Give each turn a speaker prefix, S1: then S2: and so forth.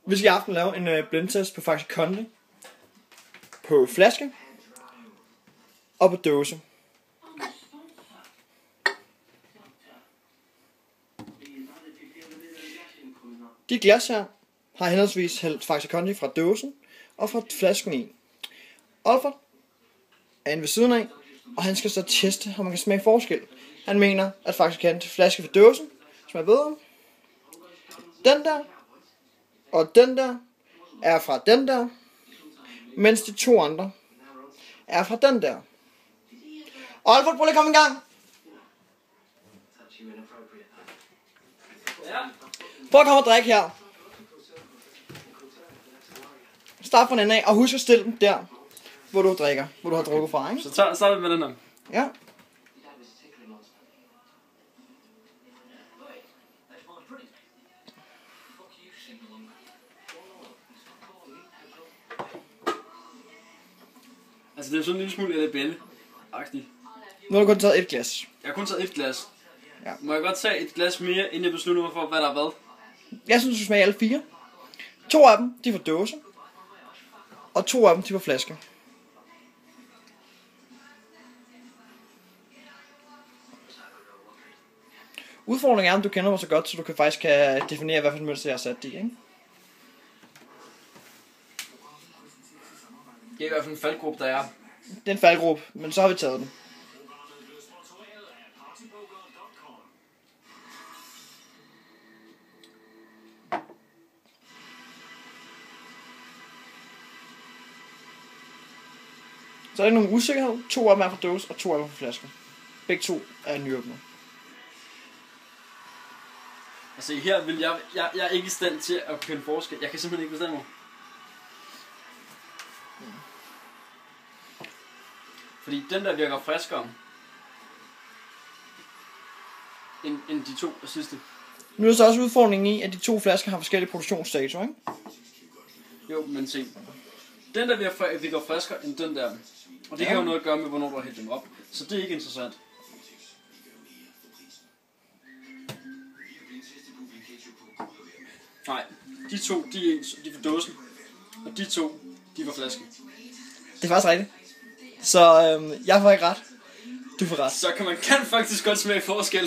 S1: Vi skal i aften lave en blindtest på Faxe Kondi, på flaske og på dåse. De glas her har henholdsvis hældt Faxe Kondi fra dåsen og fra flasken i. Olfert er inde ved siden af, og han skal så teste, om man kan smage forskel. Han mener, at Faxe Kondi flaske fra dåsen smager bedre. Den der og den der er fra den der, mens de to andre er fra den der. Olfert, prøv lige at komme i gang. Prøv at komme og drikke her. Start fra den af, og husk at stille dem der, hvor du drikker, hvor du har drukket fra, ikke?
S2: Så starter vi med den her.
S1: Ja.
S2: Altså det er sådan en lille smule LBL-agtigt.
S1: Nu har du kun taget et glas.
S2: Jeg har kun taget et glas.
S1: Ja.
S2: Må jeg godt tage et glas mere, inden jeg beslutter mig for, hvad der er hvad?
S1: Jeg synes, du smager alle fire. 2 af dem, de er fra dåse. Og 2 af dem, de er fra flaske. Udfordringen er, om du kender mig så godt, så du kan faktisk definere, hvad for et mønster jeg har sat i, ikke?
S2: Det er i hvert fald en faldgruppe, der er.
S1: Det er en faldgruppe, men så har vi taget den. Så er der nogen usikkerhed. 2 af dem er fra dåse, og 2 af dem er fra flaske. Begge 2 er nyåbnet.
S2: Altså her vil jeg er ikke i stand til at kende forskel. Jeg kan simpelthen ikke bestemme mig. Fordi den der virker friskere end de to sidste.
S1: Nu er der så også udfordringen i, at de 2 flasker har forskellige produktionsdatoer, ikke?
S2: Jo, men se. Den der virker friskere end den der. Og det kan jo noget at gøre med, hvornår du har hældt dem op. Så det er ikke interessant. Nej, de to, de er ens, de er fra dåsen. Og de to, de er fra flasken.
S1: Det er faktisk rigtigt. Så jeg får ikke ret. Du får ret.
S2: Så kan man faktisk godt smage forskel.